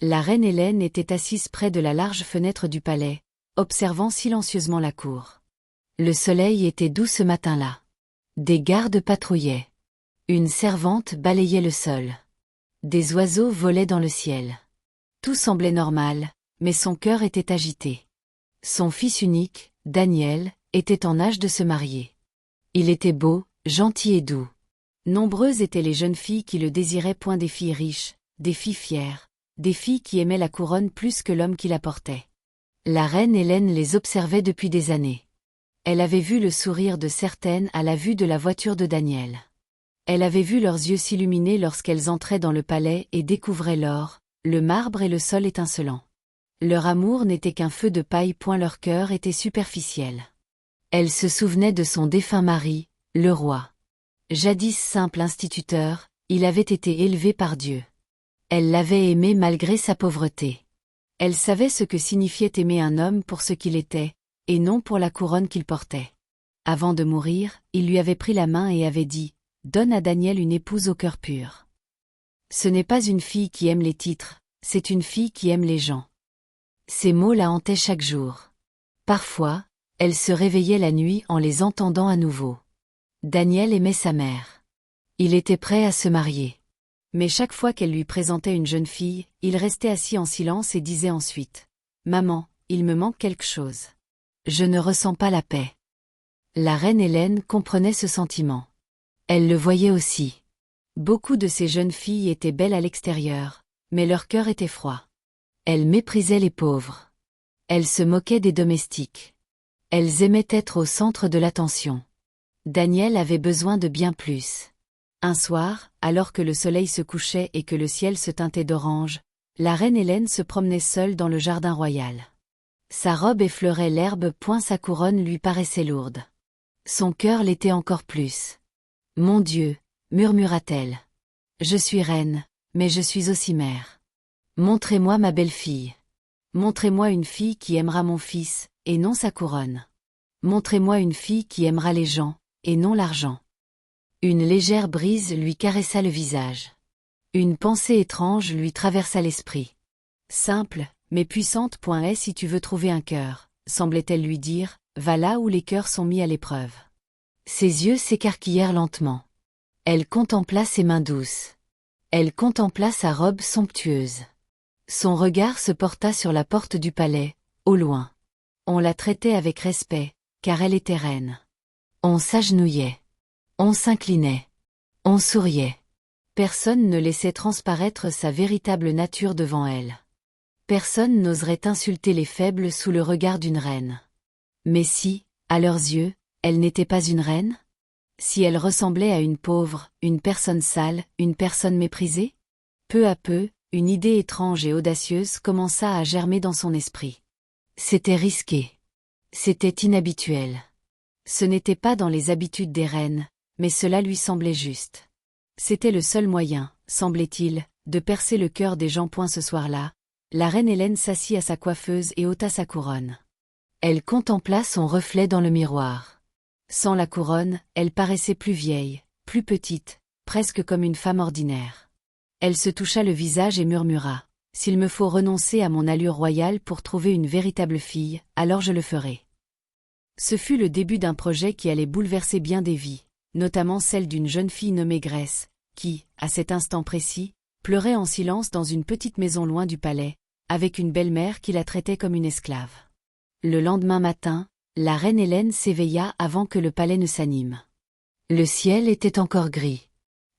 La reine Hélène était assise près de la large fenêtre du palais, observant silencieusement la cour. Le soleil était doux ce matin-là. Des gardes patrouillaient. Une servante balayait le sol. Des oiseaux volaient dans le ciel. Tout semblait normal, mais son cœur était agité. Son fils unique, Daniel, était en âge de se marier. Il était beau, gentil et doux. Nombreuses étaient les jeunes filles qui le désiraient, point des filles riches, des filles fières, des filles qui aimaient la couronne plus que l'homme qui la portait. La reine Hélène les observait depuis des années. Elle avait vu le sourire de certaines à la vue de la voiture de Daniel. Elle avait vu leurs yeux s'illuminer lorsqu'elles entraient dans le palais et découvraient l'or, le marbre et le sol étincelants. Leur amour n'était qu'un feu de paille, point leur cœur était superficiel. Elle se souvenait de son défunt mari, le roi. Jadis simple instituteur, il avait été élevé par Dieu. Elle l'avait aimé malgré sa pauvreté. Elle savait ce que signifiait aimer un homme pour ce qu'il était, et non pour la couronne qu'il portait. Avant de mourir, il lui avait pris la main et avait dit « Donne à Daniel une épouse au cœur pur. » Ce n'est pas une fille qui aime les titres, c'est une fille qui aime les gens. Ces mots la hantaient chaque jour. Parfois, elle se réveillait la nuit en les entendant à nouveau. Daniel aimait sa mère. Il était prêt à se marier. Mais chaque fois qu'elle lui présentait une jeune fille, il restait assis en silence et disait ensuite « Maman, il me manque quelque chose. Je ne ressens pas la paix. » La reine Hélène comprenait ce sentiment. Elle le voyait aussi. Beaucoup de ces jeunes filles étaient belles à l'extérieur, mais leur cœur était froid. Elles méprisaient les pauvres. Elles se moquaient des domestiques. Elles aimaient être au centre de l'attention. Daniel avait besoin de bien plus. Un soir, alors que le soleil se couchait et que le ciel se teintait d'orange, la reine Hélène se promenait seule dans le jardin royal. Sa robe effleurait l'herbe, point sa couronne lui paraissait lourde. Son cœur l'était encore plus. « Mon Dieu, murmura-t-elle. Je suis reine, mais je suis aussi mère. Montrez-moi ma belle-fille. Montrez-moi une fille qui aimera mon fils, et non sa couronne. Montrez-moi une fille qui aimera les gens, et non l'argent. » Une légère brise lui caressa le visage. Une pensée étrange lui traversa l'esprit. Simple, mais puissante. Est si tu veux trouver un cœur, semblait-elle lui dire, va là où les cœurs sont mis à l'épreuve. Ses yeux s'écarquillèrent lentement. Elle contempla ses mains douces. Elle contempla sa robe somptueuse. Son regard se porta sur la porte du palais, au loin. On la traitait avec respect, car elle était reine. On s'agenouillait. On s'inclinait. On souriait. Personne ne laissait transparaître sa véritable nature devant elle. Personne n'oserait insulter les faibles sous le regard d'une reine. Mais si, à leurs yeux, elle n'était pas une reine? Si elle ressemblait à une pauvre, une personne sale, une personne méprisée? Peu à peu, une idée étrange et audacieuse commença à germer dans son esprit. C'était risqué. C'était inhabituel. Ce n'était pas dans les habitudes des reines, mais cela lui semblait juste. C'était le seul moyen, semblait-il, de percer le cœur des gens. Ce soir-là, la reine Hélène s'assit à sa coiffeuse et ôta sa couronne. Elle contempla son reflet dans le miroir. Sans la couronne, elle paraissait plus vieille, plus petite, presque comme une femme ordinaire. Elle se toucha le visage et murmura « S'il me faut renoncer à mon allure royale pour trouver une véritable fille, alors je le ferai. » Ce fut le début d'un projet qui allait bouleverser bien des vies, notamment celle d'une jeune fille nommée Grèce, qui, à cet instant précis, pleurait en silence dans une petite maison loin du palais, avec une belle-mère qui la traitait comme une esclave. Le lendemain matin, la reine Hélène s'éveilla avant que le palais ne s'anime. Le ciel était encore gris.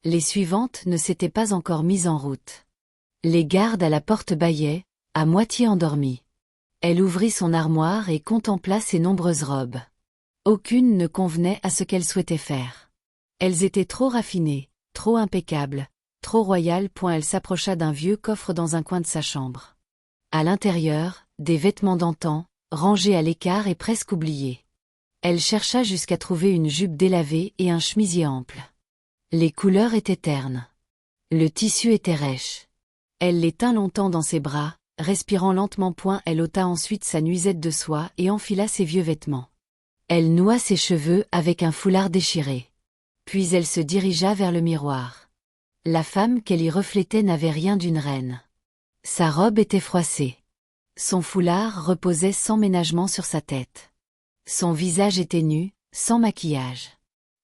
Les suivantes ne s'étaient pas encore mises en route. Les gardes à la porte bâillaient, à moitié endormis. Elle ouvrit son armoire et contempla ses nombreuses robes. Aucune ne convenait à ce qu'elle souhaitait faire. Elles étaient trop raffinées, trop impeccables, trop royales. Elle s'approcha d'un vieux coffre dans un coin de sa chambre. À l'intérieur, des vêtements d'antan, rangés à l'écart et presque oubliés. Elle chercha jusqu'à trouver une jupe délavée et un chemisier ample. Les couleurs étaient ternes. Le tissu était rêche. Elle les tint longtemps dans ses bras, respirant lentement. Elle ôta ensuite sa nuisette de soie et enfila ses vieux vêtements. Elle noua ses cheveux avec un foulard déchiré. Puis elle se dirigea vers le miroir. La femme qu'elle y reflétait n'avait rien d'une reine. Sa robe était froissée. Son foulard reposait sans ménagement sur sa tête. Son visage était nu, sans maquillage.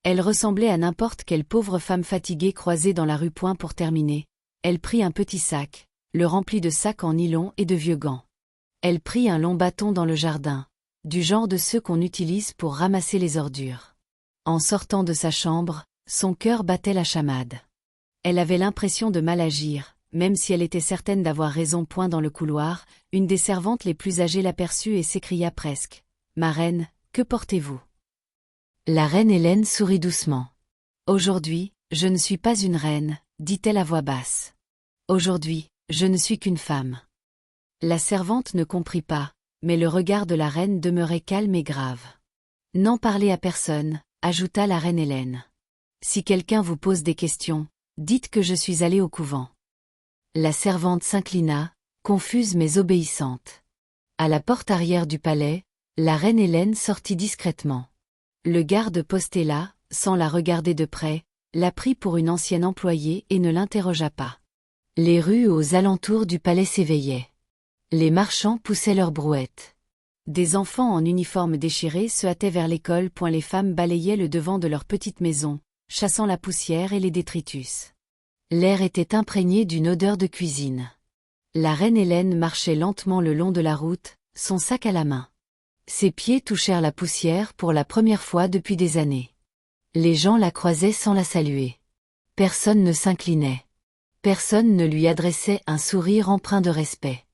Elle ressemblait à n'importe quelle pauvre femme fatiguée croisée dans la rue. Pour terminer, elle prit un petit sac, le remplit de sacs en nylon et de vieux gants. Elle prit un long bâton dans le jardin, du genre de ceux qu'on utilise pour ramasser les ordures. En sortant de sa chambre, son cœur battait la chamade. Elle avait l'impression de mal agir, même si elle était certaine d'avoir raison. Dans le couloir, une des servantes les plus âgées l'aperçut et s'écria presque. « Ma reine, que portez-vous » La reine Hélène sourit doucement. « Aujourd'hui, je ne suis pas une reine, dit-elle à voix basse. Aujourd'hui, je ne suis qu'une femme. » La servante ne comprit pas, mais le regard de la reine demeurait calme et grave. « N'en parlez à personne, » ajouta la reine Hélène. « Si quelqu'un vous pose des questions, dites que je suis allée au couvent. » La servante s'inclina, confuse mais obéissante. À la porte arrière du palais, la reine Hélène sortit discrètement. Le garde posté là, sans la regarder de près, la prit pour une ancienne employée et ne l'interrogea pas. Les rues aux alentours du palais s'éveillaient. Les marchands poussaient leurs brouettes. Des enfants en uniforme déchiré se hâtaient vers l'école. Les femmes balayaient le devant de leur petite maison, chassant la poussière et les détritus. L'air était imprégné d'une odeur de cuisine. La reine Hélène marchait lentement le long de la route, son sac à la main. Ses pieds touchèrent la poussière pour la première fois depuis des années. Les gens la croisaient sans la saluer. Personne ne s'inclinait. Personne ne lui adressait un sourire empreint de respect.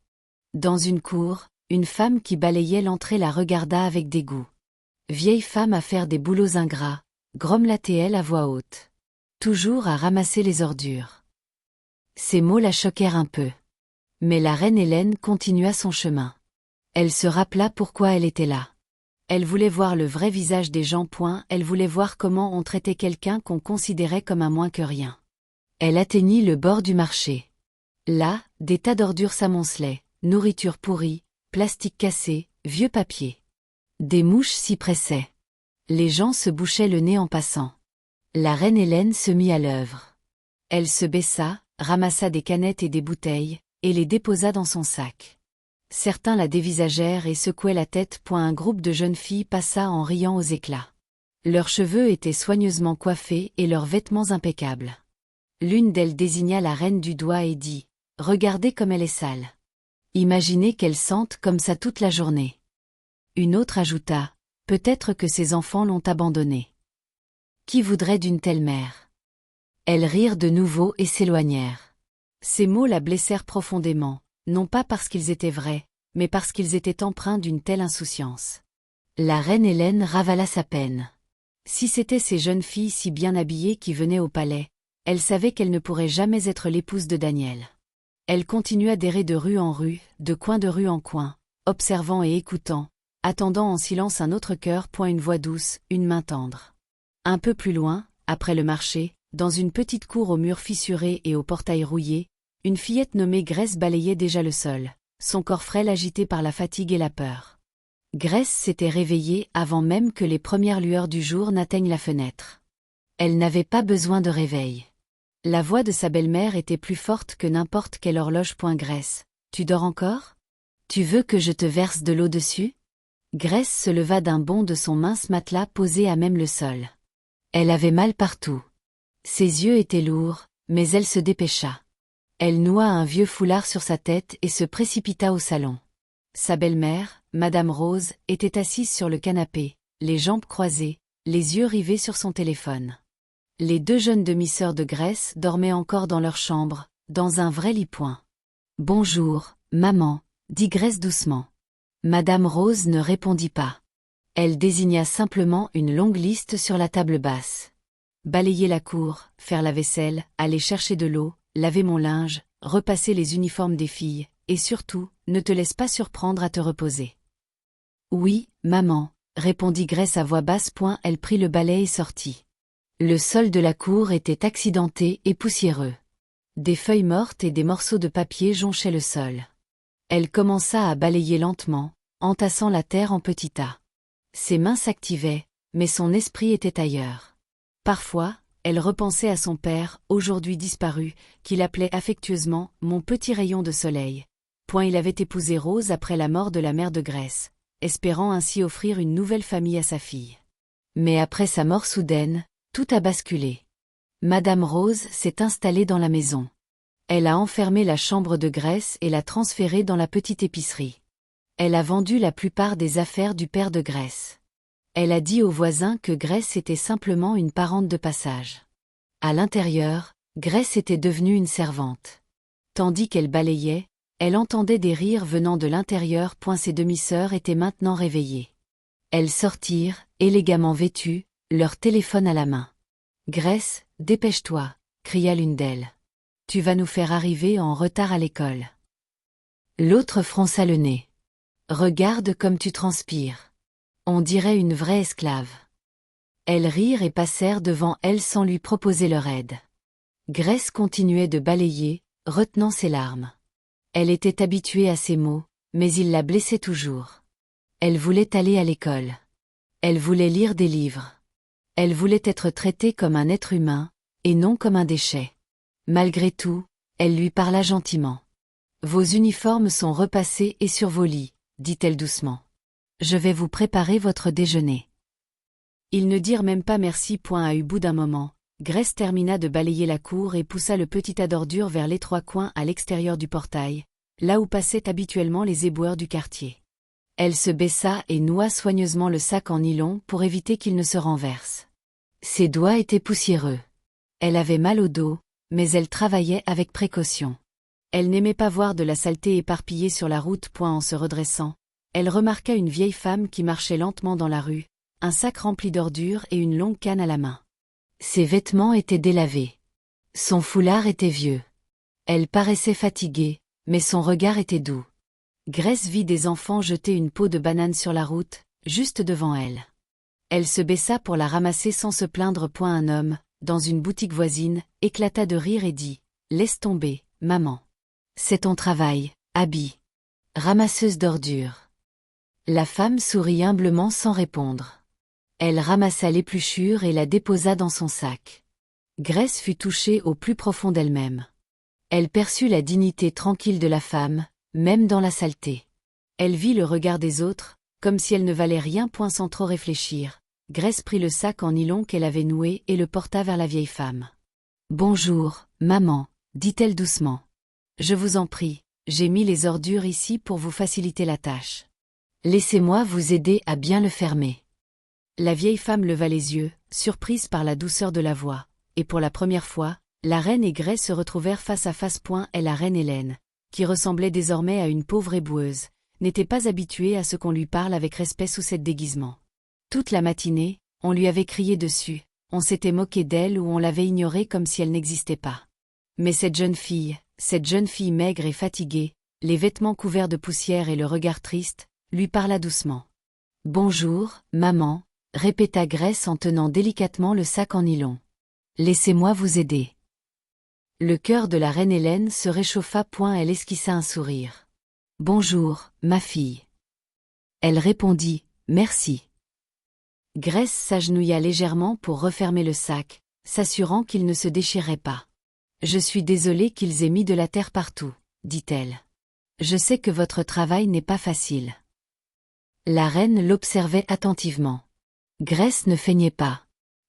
Dans une cour, une femme qui balayait l'entrée la regarda avec dégoût. « Vieille femme à faire des boulots ingrats », grommela-t-elle à voix haute. « Toujours à ramasser les ordures. » Ces mots la choquèrent un peu. Mais la reine Hélène continua son chemin. Elle se rappela pourquoi elle était là. Elle voulait voir le vrai visage des gens. Elle voulait voir comment on traitait quelqu'un qu'on considérait comme un moins que rien. Elle atteignit le bord du marché. Là, des tas d'ordures s'amoncelaient, nourriture pourrie, plastique cassé, vieux papier. Des mouches s'y pressaient. Les gens se bouchaient le nez en passant. La reine Hélène se mit à l'œuvre. Elle se baissa, ramassa des canettes et des bouteilles, et les déposa dans son sac. Certains la dévisagèrent et secouaient la tête. Un groupe de jeunes filles passa en riant aux éclats. Leurs cheveux étaient soigneusement coiffés et leurs vêtements impeccables. L'une d'elles désigna la reine du doigt et dit « Regardez comme elle est sale. Imaginez qu'elle sente comme ça toute la journée. » Une autre ajouta « Peut-être que ses enfants l'ont abandonnée. Qui voudrait d'une telle mère ?» Elles rirent de nouveau et s'éloignèrent. Ces mots la blessèrent profondément, non pas parce qu'ils étaient vrais, mais parce qu'ils étaient empreints d'une telle insouciance. La reine Hélène ravala sa peine. Si c'étaient ces jeunes filles si bien habillées qui venaient au palais, elle savait qu'elle ne pourrait jamais être l'épouse de Daniel. Elle continua d'errer de rue en rue, de coin de rue en coin, observant et écoutant, attendant en silence un autre cœur. Une voix douce, une main tendre. Un peu plus loin, après le marché, dans une petite cour aux murs fissurés et au portail rouillé, une fillette nommée Grace balayait déjà le sol, son corps frêle agité par la fatigue et la peur. Grace s'était réveillée avant même que les premières lueurs du jour n'atteignent la fenêtre. Elle n'avait pas besoin de réveil. La voix de sa belle-mère était plus forte que n'importe quelle horloge. Grace, tu dors encore? Tu veux que je te verse de l'eau dessus? Grace se leva d'un bond de son mince matelas posé à même le sol. Elle avait mal partout. Ses yeux étaient lourds, mais elle se dépêcha. Elle noua un vieux foulard sur sa tête et se précipita au salon. Sa belle-mère, Madame Rose, était assise sur le canapé, les jambes croisées, les yeux rivés sur son téléphone. Les deux jeunes demi-sœurs de Grace dormaient encore dans leur chambre, dans un vrai lit. « Bonjour, maman, » dit Grace doucement. Madame Rose ne répondit pas. Elle désigna simplement une longue liste sur la table basse. Balayer la cour, faire la vaisselle, aller chercher de l'eau, laver mon linge, repasser les uniformes des filles, et surtout, ne te laisse pas surprendre à te reposer. Oui, maman, répondit Grace à voix basse. Elle prit le balai et sortit. Le sol de la cour était accidenté et poussiéreux. Des feuilles mortes et des morceaux de papier jonchaient le sol. Elle commença à balayer lentement, entassant la terre en petits tas. Ses mains s'activaient, mais son esprit était ailleurs. Parfois, Elle repensait à son père, aujourd'hui disparu, qu'il appelait affectueusement « mon petit rayon de soleil ». Il avait épousé Rose après la mort de la mère de Gress, espérant ainsi offrir une nouvelle famille à sa fille. Mais après sa mort soudaine, tout a basculé. Madame Rose s'est installée dans la maison. Elle a enfermé la chambre de Gress et l'a transférée dans la petite épicerie. Elle a vendu la plupart des affaires du père de Gress. Elle a dit aux voisins que Gress était simplement une parente de passage. À l'intérieur, Gress était devenue une servante. Tandis qu'elle balayait, elle entendait des rires venant de l'intérieur. Ses demi-sœurs étaient maintenant réveillées. Elles sortirent, élégamment vêtues, leur téléphone à la main. « Gress, dépêche-toi » cria l'une d'elles. « Tu vas nous faire arriver en retard à l'école. » L'autre fronça le nez. « Regarde comme tu transpires. On dirait une vraie esclave. » Elles rirent et passèrent devant elle sans lui proposer leur aide. Gress continuait de balayer, retenant ses larmes. Elle était habituée à ces mots, mais ils la blessaient toujours. Elle voulait aller à l'école. Elle voulait lire des livres. Elle voulait être traitée comme un être humain, et non comme un déchet. Malgré tout, elle lui parla gentiment. « Vos uniformes sont repassés et sur vos lits, » dit-elle doucement. « Je vais vous préparer votre déjeuner. » Ils ne dirent même pas merci. À bout d'un moment, Gress termina de balayer la cour et poussa le petit tas d'ordures vers l'étroit coin à l'extérieur du portail, là où passaient habituellement les éboueurs du quartier. Elle se baissa et noua soigneusement le sac en nylon pour éviter qu'il ne se renverse. Ses doigts étaient poussiéreux. Elle avait mal au dos, mais elle travaillait avec précaution. Elle n'aimait pas voir de la saleté éparpillée sur la route. En se redressant, elle remarqua une vieille femme qui marchait lentement dans la rue, un sac rempli d'ordures et une longue canne à la main. Ses vêtements étaient délavés. Son foulard était vieux. Elle paraissait fatiguée, mais son regard était doux. Gress vit des enfants jeter une peau de banane sur la route, juste devant elle. Elle se baissa pour la ramasser sans se plaindre. Un homme, dans une boutique voisine, éclata de rire et dit « Laisse tomber, maman. C'est ton travail, Abby. Ramasseuse d'ordures. » La femme sourit humblement sans répondre. Elle ramassa l'épluchure et la déposa dans son sac. Gress fut touchée au plus profond d'elle-même. Elle perçut la dignité tranquille de la femme, même dans la saleté. Elle vit le regard des autres, comme si elle ne valait rien. Sans trop réfléchir, Gress prit le sac en nylon qu'elle avait noué et le porta vers la vieille femme. « Bonjour, maman, » dit-elle doucement. « Je vous en prie, j'ai mis les ordures ici pour vous faciliter la tâche. Laissez-moi vous aider à bien le fermer. » La vieille femme leva les yeux, surprise par la douceur de la voix, et pour la première fois, la reine et Gress se retrouvèrent face à face. Et la reine Hélène, qui ressemblait désormais à une pauvre éboueuse, n'était pas habituée à ce qu'on lui parle avec respect sous cet déguisement. Toute la matinée, on lui avait crié dessus, on s'était moqué d'elle ou on l'avait ignorée comme si elle n'existait pas. Mais cette jeune fille maigre et fatiguée, les vêtements couverts de poussière et le regard triste, lui parla doucement. « Bonjour, maman », répéta Gress en tenant délicatement le sac en nylon. « Laissez-moi vous aider. » Le cœur de la reine Hélène se réchauffa. Elle esquissa un sourire. « Bonjour, ma fille. » Elle répondit « Merci ». Gress s'agenouilla légèrement pour refermer le sac, s'assurant qu'il ne se déchirait pas. « Je suis désolée qu'ils aient mis de la terre partout, » dit-elle. « Je sais que votre travail n'est pas facile. » La reine l'observait attentivement. Gress ne feignait pas.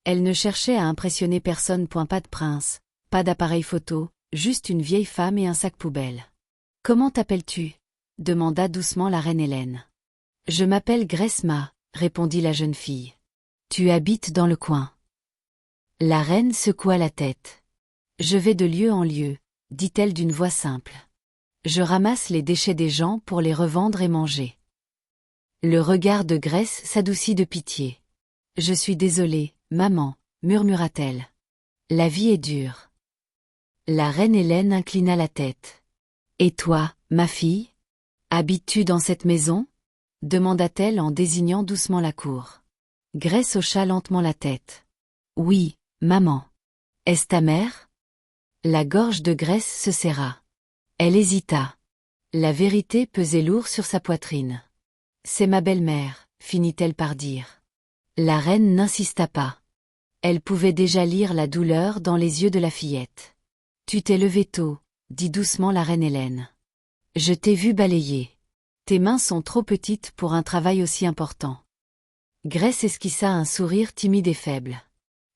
Elle ne cherchait à impressionner personne. Pas de prince, pas d'appareil photo, juste une vieille femme et un sac poubelle. « Comment t'appelles-tu » demanda doucement la reine Hélène. « Je m'appelle Gress Ma » répondit la jeune fille. « Tu habites dans le coin. » La reine secoua la tête. « Je vais de lieu en lieu, » dit-elle d'une voix simple. « Je ramasse les déchets des gens pour les revendre et manger. » Le regard de Gress s'adoucit de pitié. « Je suis désolée, maman, » murmura-t-elle. « La vie est dure. » La reine Hélène inclina la tête. « Et toi, ma fille? Habites-tu dans cette maison ?» demanda-t-elle en désignant doucement la cour. Gress hocha lentement la tête. « Oui, maman. Est-ce ta mère ?» La gorge de Gress se serra. Elle hésita. La vérité pesait lourd sur sa poitrine. « C'est ma belle-mère, finit-elle par dire. La reine n'insista pas. Elle pouvait déjà lire la douleur dans les yeux de la fillette. Tu t'es levée tôt, dit doucement la reine Hélène. Je t'ai vu balayer. Tes mains sont trop petites pour un travail aussi important. Grace esquissa un sourire timide et faible.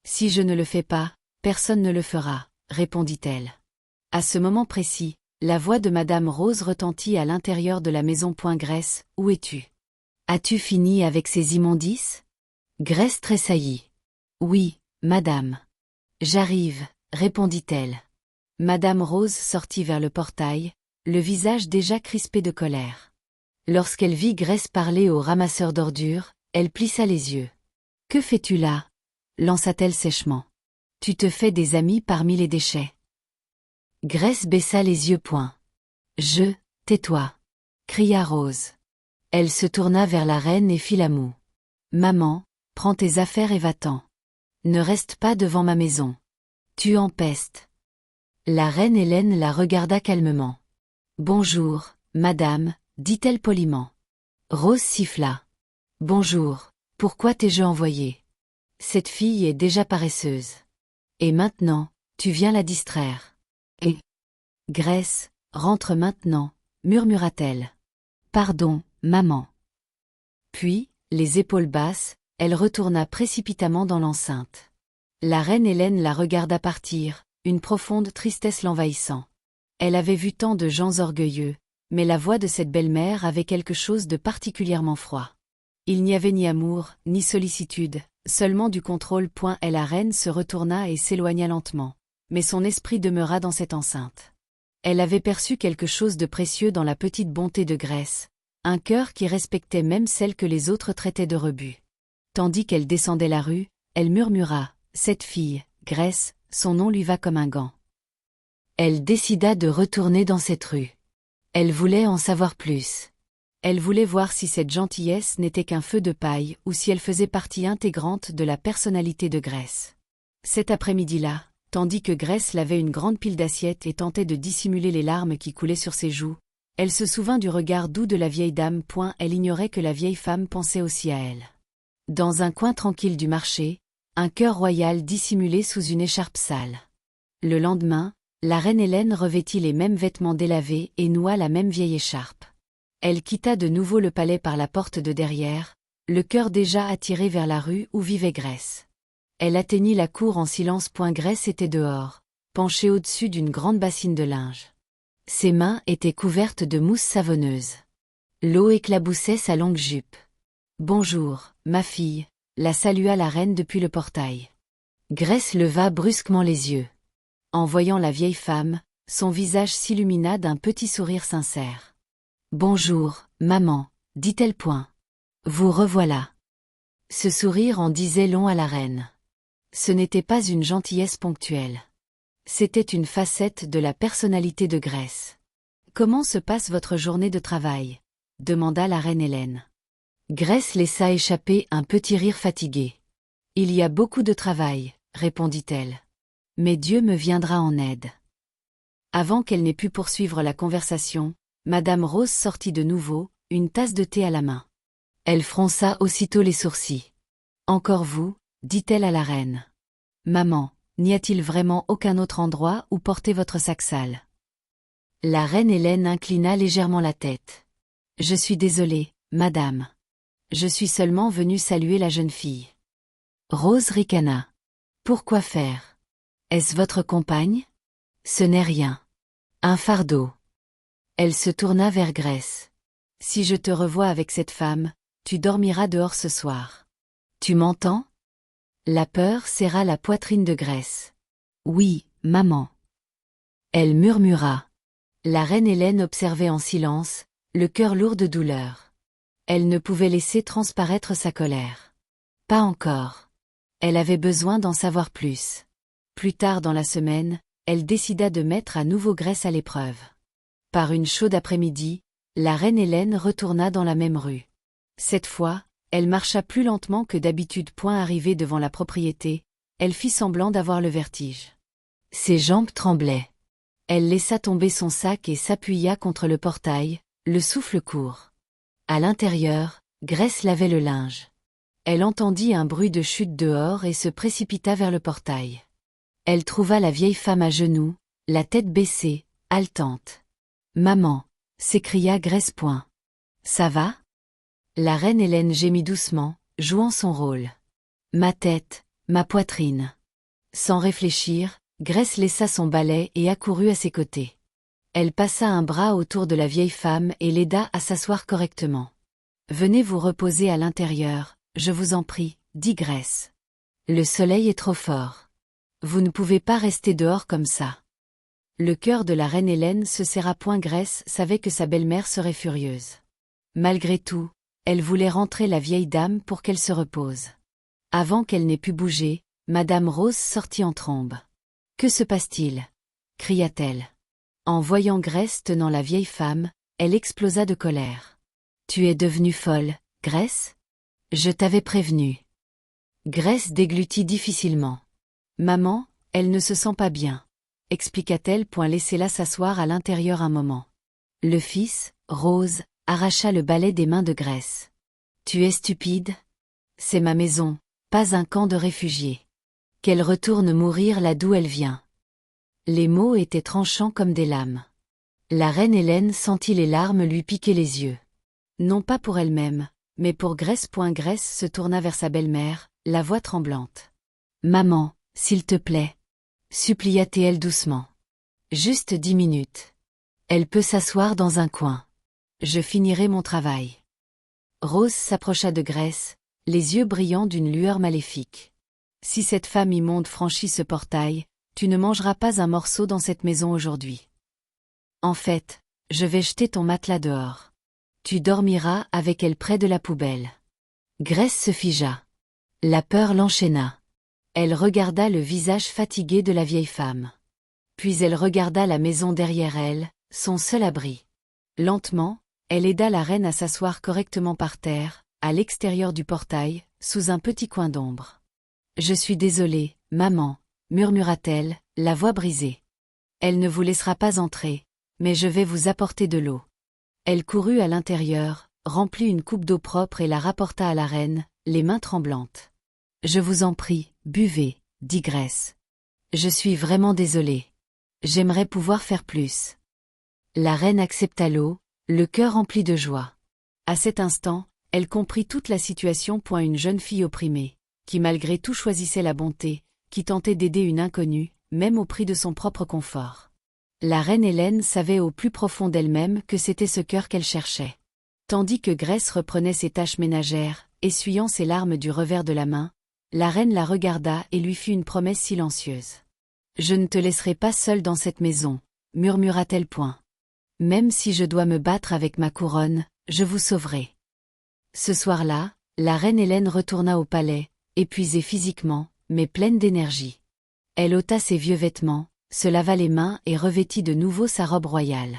Si je ne le fais pas, personne ne le fera, répondit-elle. À ce moment précis, la voix de Madame Rose retentit à l'intérieur de la maison. Grace, où es-tu? As-tu fini avec ces immondices? Grace tressaillit. Oui, madame. J'arrive, répondit-elle. Madame Rose sortit vers le portail, le visage déjà crispé de colère. Lorsqu'elle vit Grace parler au ramasseur d'ordures, elle plissa les yeux. Que fais-tu là? Lança-t-elle sèchement. Tu te fais des amis parmi les déchets. Grace baissa les yeux. Tais-toi, cria Rose. Elle se tourna vers la reine et fit la moue. Maman, prends tes affaires et va-t'en. Ne reste pas devant ma maison. Tu empestes. La reine Hélène la regarda calmement. Bonjour, madame, dit-elle poliment. Rose siffla. Bonjour, pourquoi t'ai-je envoyé? Cette fille est déjà paresseuse. Et maintenant, tu viens la distraire. Et Grace, rentre maintenant, murmura-t-elle. Pardon, maman. Puis, les épaules basses, elle retourna précipitamment dans l'enceinte. La reine Hélène la regarda partir, une profonde tristesse l'envahissant. Elle avait vu tant de gens orgueilleux, mais la voix de cette belle-mère avait quelque chose de particulièrement froid. Il n'y avait ni amour, ni sollicitude, seulement du contrôle. La reine se retourna et s'éloigna lentement, mais son esprit demeura dans cette enceinte. Elle avait perçu quelque chose de précieux dans la petite bonté de Grace, un cœur qui respectait même celle que les autres traitaient de rebut. Tandis qu'elle descendait la rue, elle murmura, « Cette fille, Grace, son nom lui va comme un gant. » Elle décida de retourner dans cette rue. Elle voulait en savoir plus. Elle voulait voir si cette gentillesse n'était qu'un feu de paille ou si elle faisait partie intégrante de la personnalité de Grace. Cet après-midi-là, tandis que Grace lavait une grande pile d'assiettes et tentait de dissimuler les larmes qui coulaient sur ses joues, elle se souvint du regard doux de la vieille dame. Elle ignorait que la vieille femme pensait aussi à elle. Dans un coin tranquille du marché, un cœur royal dissimulé sous une écharpe sale. Le lendemain, la reine Hélène revêtit les mêmes vêtements délavés et noua la même vieille écharpe. Elle quitta de nouveau le palais par la porte de derrière, le cœur déjà attiré vers la rue où vivait Grace. Elle atteignit la cour en silence. Grace était dehors, penchée au-dessus d'une grande bassine de linge. Ses mains étaient couvertes de mousse savonneuse. L'eau éclaboussait sa longue jupe. « Bonjour, ma fille », la salua la reine depuis le portail. Grace leva brusquement les yeux. En voyant la vieille femme, son visage s'illumina d'un petit sourire sincère. « Bonjour, maman, dit-elle. Vous revoilà. » Ce sourire en disait long à la reine. Ce n'était pas une gentillesse ponctuelle. C'était une facette de la personnalité de Grace. « Comment se passe votre journée de travail ?» demanda la reine Hélène. Grace laissa échapper un petit rire fatigué. « Il y a beaucoup de travail, » répondit-elle. « Mais Dieu me viendra en aide. » Avant qu'elle n'ait pu poursuivre la conversation, Madame Rose sortit de nouveau, une tasse de thé à la main. Elle fronça aussitôt les sourcils. « Encore vous ?» dit-elle à la reine. « Maman, n'y a-t-il vraiment aucun autre endroit où porter votre sac sale ?» La reine Hélène inclina légèrement la tête. « Je suis désolée, madame. Je suis seulement venue saluer la jeune fille. » Rose ricana. « Pourquoi faire? Est-ce votre compagne? » « Ce n'est rien. Un fardeau. » Elle se tourna vers Grace. « Si je te revois avec cette femme, tu dormiras dehors ce soir. Tu m'entends? » La peur serra la poitrine de Grace. « Oui, maman. » Elle murmura. La reine Hélène observait en silence, le cœur lourd de douleur. Elle ne pouvait laisser transparaître sa colère. Pas encore. Elle avait besoin d'en savoir plus. Plus tard dans la semaine, elle décida de mettre à nouveau Grace à l'épreuve. Par une chaude après-midi, la reine Hélène retourna dans la même rue. Cette fois, elle marcha plus lentement que d'habitude. Arrivée devant la propriété, elle fit semblant d'avoir le vertige. Ses jambes tremblaient. Elle laissa tomber son sac et s'appuya contre le portail, le souffle court. À l'intérieur, Grace lavait le linge. Elle entendit un bruit de chute dehors et se précipita vers le portail. Elle trouva la vieille femme à genoux, la tête baissée, haletante. « Maman !» s'écria Grace. « Ça va ?» La reine Hélène gémit doucement, jouant son rôle. « Ma tête, ma poitrine. » Sans réfléchir, Grace laissa son balai et accourut à ses côtés. Elle passa un bras autour de la vieille femme et l'aida à s'asseoir correctement. « Venez vous reposer à l'intérieur, je vous en prie, dit Grace. Le soleil est trop fort. Vous ne pouvez pas rester dehors comme ça. » Le cœur de la reine Hélène se serra. Grace savait que sa belle-mère serait furieuse. Malgré tout, elle voulait rentrer la vieille dame pour qu'elle se repose. Avant qu'elle n'ait pu bouger, Madame Rose sortit en trombe. « Que se passe-t-il » cria-t-elle. En voyant Grace tenant la vieille femme, elle explosa de colère. « Tu es devenue folle, Grace ? Je t'avais prévenue. » Grace déglutit difficilement. « Maman, elle ne se sent pas bien. » expliqua-t-elle. Laissez-la s'asseoir à l'intérieur un moment. Le fils, Rose, arracha le balai des mains de Grace. « Tu es stupide ? C'est ma maison, pas un camp de réfugiés. Qu'elle retourne mourir là d'où elle vient. » Les mots étaient tranchants comme des lames. La reine Hélène sentit les larmes lui piquer les yeux. Non pas pour elle-même, mais pour Grace. Grace se tourna vers sa belle-mère, la voix tremblante. « Maman, s'il te plaît. » supplia-t-elle doucement. « Juste 10 minutes. Elle peut s'asseoir dans un coin. Je finirai mon travail. » Rose s'approcha de Grace, les yeux brillants d'une lueur maléfique. « Si cette femme immonde franchit ce portail, tu ne mangeras pas un morceau dans cette maison aujourd'hui. En fait, je vais jeter ton matelas dehors. Tu dormiras avec elle près de la poubelle. » Grace se figea. La peur l'enchaîna. Elle regarda le visage fatigué de la vieille femme. Puis elle regarda la maison derrière elle, son seul abri. Lentement, elle aida la reine à s'asseoir correctement par terre, à l'extérieur du portail, sous un petit coin d'ombre. « Je suis désolée, maman, » murmura-t-elle, la voix brisée. « Elle ne vous laissera pas entrer, mais je vais vous apporter de l'eau. » Elle courut à l'intérieur, remplit une coupe d'eau propre et la rapporta à la reine, les mains tremblantes. « Je vous en prie, buvez, » dit Grace. « Je suis vraiment désolée. J'aimerais pouvoir faire plus. » La reine accepta l'eau, le cœur rempli de joie. À cet instant, elle comprit toute la situation. Une jeune fille opprimée, qui malgré tout choisissait la bonté, qui tentait d'aider une inconnue, même au prix de son propre confort. La reine Hélène savait au plus profond d'elle-même que c'était ce cœur qu'elle cherchait. Tandis que Grace reprenait ses tâches ménagères, essuyant ses larmes du revers de la main, la reine la regarda et lui fit une promesse silencieuse. « Je ne te laisserai pas seule dans cette maison, » murmura-t-elle. « Même si je dois me battre avec ma couronne, je vous sauverai. » Ce soir-là, la reine Hélène retourna au palais, épuisée physiquement, mais pleine d'énergie. Elle ôta ses vieux vêtements, se lava les mains et revêtit de nouveau sa robe royale.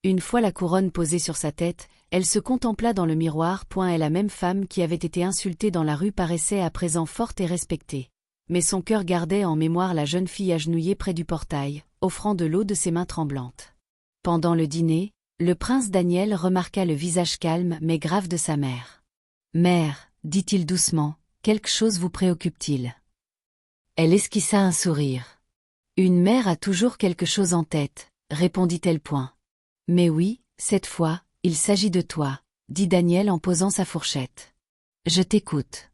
Une fois la couronne posée sur sa tête, elle se contempla dans le miroir. Et la même femme qui avait été insultée dans la rue paraissait à présent forte et respectée. Mais son cœur gardait en mémoire la jeune fille agenouillée près du portail, offrant de l'eau de ses mains tremblantes. Pendant le dîner, le prince Daniel remarqua le visage calme mais grave de sa mère. « Mère, » dit-il doucement, « quelque chose vous préoccupe-t-il » Elle esquissa un sourire. « Une mère a toujours quelque chose en tête, » répondit-elle. « Mais oui, cette fois, il s'agit de toi, » dit Daniel en posant sa fourchette. « Je t'écoute. »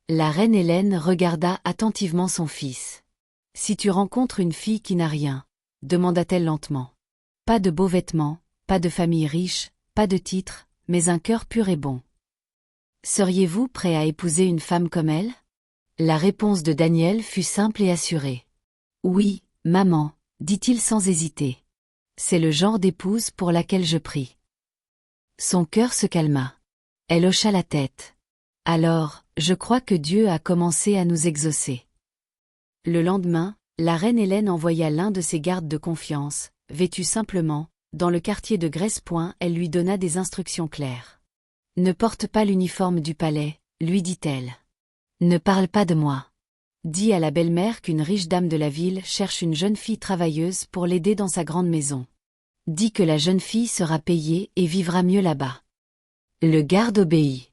La reine Hélène regarda attentivement son fils. « Si tu rencontres une fille qui n'a rien, » demanda-t-elle lentement. « Pas de beaux vêtements, pas de famille riche, pas de titre, mais un cœur pur et bon. Seriez-vous prêt à épouser une femme comme elle ?» La réponse de Daniel fut simple et assurée. « Oui, maman, » dit-il sans hésiter. « C'est le genre d'épouse pour laquelle je prie. » Son cœur se calma. Elle hocha la tête. « Alors, je crois que Dieu a commencé à nous exaucer. » Le lendemain, la reine Hélène envoya l'un de ses gardes de confiance, vêtu simplement, dans le quartier de Grace. Elle lui donna des instructions claires. « Ne porte pas l'uniforme du palais, » lui dit-elle. « Ne parle pas de moi. Dis à la belle-mère qu'une riche dame de la ville cherche une jeune fille travailleuse pour l'aider dans sa grande maison. Dis que la jeune fille sera payée et vivra mieux là-bas. » Le garde obéit.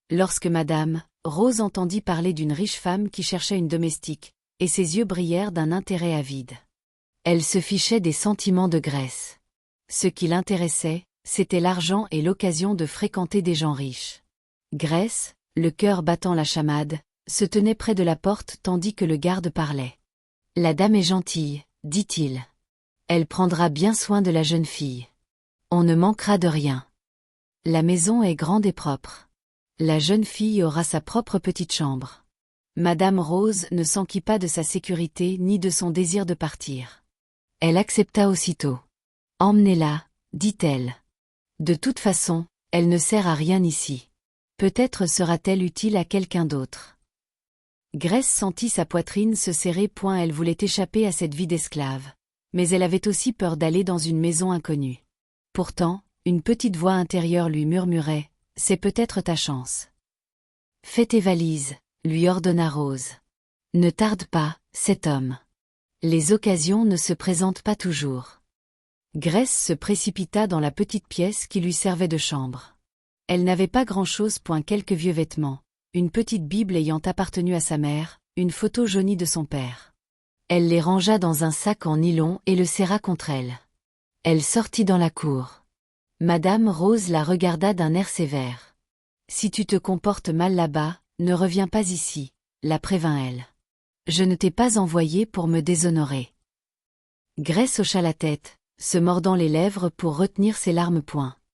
Lorsque Madame Rose entendit parler d'une riche femme qui cherchait une domestique, et ses yeux brillèrent d'un intérêt avide. Elle se fichait des sentiments de Grace. Ce qui l'intéressait, c'était l'argent et l'occasion de fréquenter des gens riches. Grace, le cœur battant la chamade, se tenait près de la porte tandis que le garde parlait. « La dame est gentille, dit-il. Elle prendra bien soin de la jeune fille. On ne manquera de rien. La maison est grande et propre. La jeune fille aura sa propre petite chambre. » Madame Rose ne s'enquit pas de sa sécurité ni de son désir de partir. Elle accepta aussitôt. « Emmenez-la, dit-elle. De toute façon, elle ne sert à rien ici. Peut-être sera-t-elle utile à quelqu'un d'autre. » Grace sentit sa poitrine se serrer. Elle voulait échapper à cette vie d'esclave. Mais elle avait aussi peur d'aller dans une maison inconnue. Pourtant, une petite voix intérieure lui murmurait « C'est peut-être ta chance. » « Fais tes valises, » lui ordonna Rose. « Ne tarde pas, cet homme. Les occasions ne se présentent pas toujours. » Grace se précipita dans la petite pièce qui lui servait de chambre. Elle n'avait pas grand-chose. Quelques vieux vêtements, une petite Bible ayant appartenu à sa mère, une photo jaunie de son père. Elle les rangea dans un sac en nylon et le serra contre elle. Elle sortit dans la cour. Madame Rose la regarda d'un air sévère. « Si tu te comportes mal là-bas, ne reviens pas ici, » la prévint-elle. « Je ne t'ai pas envoyé pour me déshonorer. » Grace hocha la tête, se mordant les lèvres pour retenir ses larmes.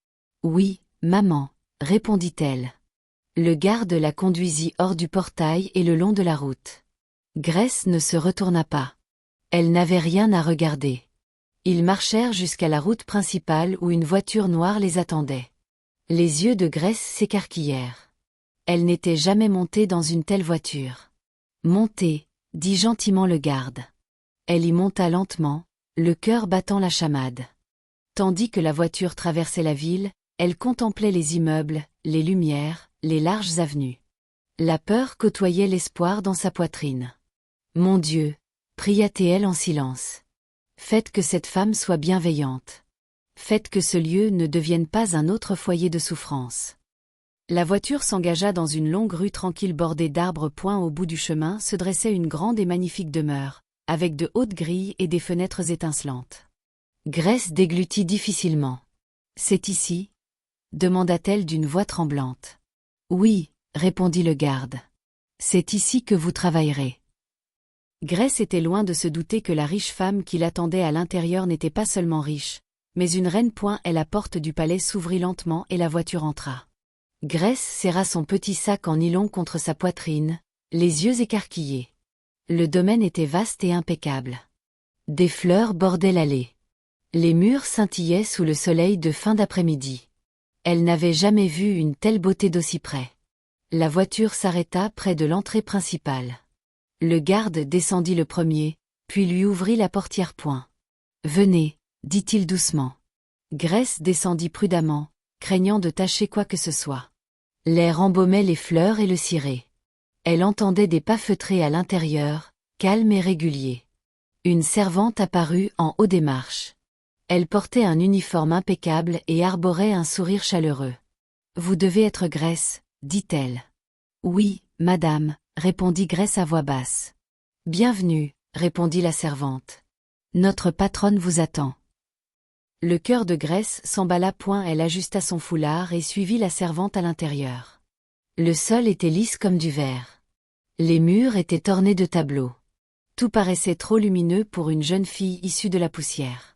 « Oui, maman, » répondit-elle. Le garde la conduisit hors du portail et le long de la route. Grace ne se retourna pas. Elle n'avait rien à regarder. Ils marchèrent jusqu'à la route principale où une voiture noire les attendait. Les yeux de Grace s'écarquillèrent. Elle n'était jamais montée dans une telle voiture. « Montez, » dit gentiment le garde. Elle y monta lentement, le cœur battant la chamade. Tandis que la voiture traversait la ville, elle contemplait les immeubles, les lumières, les larges avenues. La peur côtoyait l'espoir dans sa poitrine. « Mon Dieu » pria-t-elle en silence. « Faites que cette femme soit bienveillante. Faites que ce lieu ne devienne pas un autre foyer de souffrance. » La voiture s'engagea dans une longue rue tranquille bordée d'arbres. Au bout du chemin se dressait une grande et magnifique demeure, avec de hautes grilles et des fenêtres étincelantes. Grace déglutit difficilement. « C'est ici ?» demanda-t-elle d'une voix tremblante. « Oui, » répondit le garde. « C'est ici que vous travaillerez. » Grace était loin de se douter que la riche femme qui l'attendait à l'intérieur n'était pas seulement riche, mais une reine. La porte du palais s'ouvrit lentement et la voiture entra. Grace serra son petit sac en nylon contre sa poitrine, les yeux écarquillés. Le domaine était vaste et impeccable. Des fleurs bordaient l'allée. Les murs scintillaient sous le soleil de fin d'après-midi. Elle n'avait jamais vu une telle beauté d'aussi près. La voiture s'arrêta près de l'entrée principale. Le garde descendit le premier, puis lui ouvrit la portière. « Venez, » dit-il doucement. Grace descendit prudemment, craignant de tacher quoi que ce soit. L'air embaumait les fleurs et le ciré. Elle entendait des pas feutrés à l'intérieur, calmes et réguliers. Une servante apparut en haut des marches. Elle portait un uniforme impeccable et arborait un sourire chaleureux. « Vous devez être Grace, » dit-elle. « Oui, madame, » répondit Grace à voix basse. « Bienvenue, » répondit la servante. « Notre patronne vous attend. » Le cœur de Grace s'emballa. Elle ajusta son foulard et suivit la servante à l'intérieur. Le sol était lisse comme du verre. Les murs étaient ornés de tableaux. Tout paraissait trop lumineux pour une jeune fille issue de la poussière.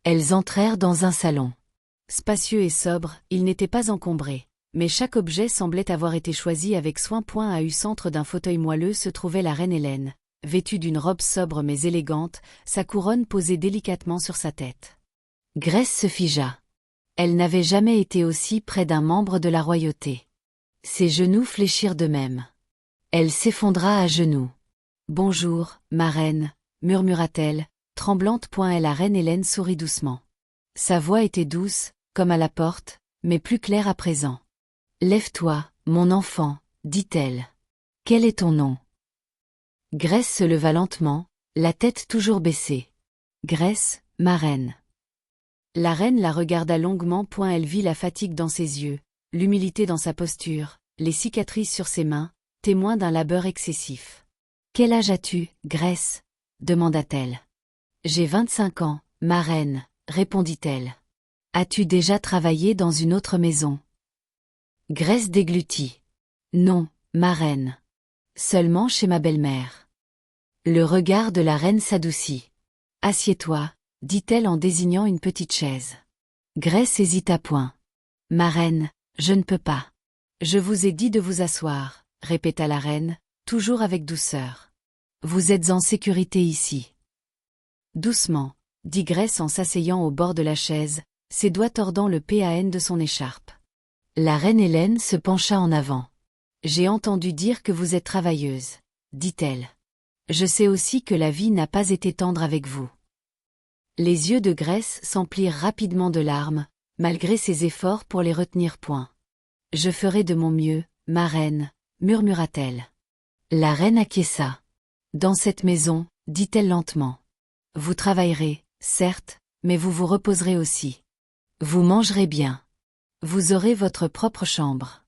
Elles entrèrent dans un salon. Spacieux et sobre, il n'était pas encombré, mais chaque objet semblait avoir été choisi avec soin. Au centre d'un fauteuil moelleux se trouvait la reine Hélène, vêtue d'une robe sobre mais élégante, sa couronne posée délicatement sur sa tête. Grace se figea. Elle n'avait jamais été aussi près d'un membre de la royauté. Ses genoux fléchirent de même. Elle s'effondra à genoux. « Bonjour, ma reine, » murmura-t-elle, tremblante. La reine Hélène sourit doucement. Sa voix était douce, comme à la porte, mais plus claire à présent. « Lève-toi, mon enfant, » dit-elle. « Quel est ton nom ?» Grace se leva lentement, la tête toujours baissée. « Grace, ma reine. » La reine la regarda longuement. Elle vit la fatigue dans ses yeux, l'humilité dans sa posture, les cicatrices sur ses mains, témoin d'un labeur excessif. « Quel âge as-tu, Grèce ?» demanda-t-elle. « J'ai 25 ans, « Ma reine », répondit-elle. « As-tu déjà travaillé dans une autre maison ?» Grèce déglutit. « Non, ma reine. Seulement chez ma belle-mère. » Le regard de la reine s'adoucit. « Assieds-toi, » dit-elle en désignant une petite chaise. Grèce hésita point. « Ma reine, je ne peux pas. »« Je vous ai dit de vous asseoir, » répéta la reine, toujours avec douceur. « Vous êtes en sécurité ici. » Doucement, dit Grèce en s'asseyant au bord de la chaise, ses doigts tordant le PAN de son écharpe. La reine Hélène se pencha en avant. « J'ai entendu dire que vous êtes travailleuse, » dit-elle. « Je sais aussi que la vie n'a pas été tendre avec vous. » Les yeux de Grèce s'emplirent rapidement de larmes, malgré ses efforts pour les retenir point. « Je ferai de mon mieux, ma reine, » murmura-t-elle. La reine acquiesça. « Dans cette maison, » dit-elle lentement. « Vous travaillerez, certes, mais vous vous reposerez aussi. Vous mangerez bien. Vous aurez votre propre chambre. »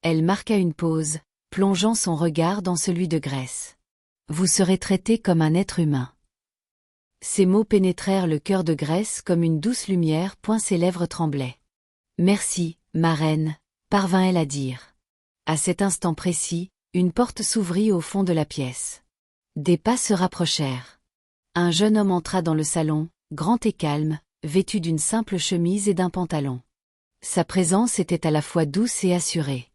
Elle marqua une pause, plongeant son regard dans celui de Grèce. « Vous serez traité comme un être humain. » Ces mots pénétrèrent le cœur de Grèce comme une douce lumière. Ses lèvres tremblaient. « Merci, ma reine, » parvint-elle à dire. À cet instant précis, une porte s'ouvrit au fond de la pièce. Des pas se rapprochèrent. Un jeune homme entra dans le salon, grand et calme, vêtu d'une simple chemise et d'un pantalon. Sa présence était à la fois douce et assurée.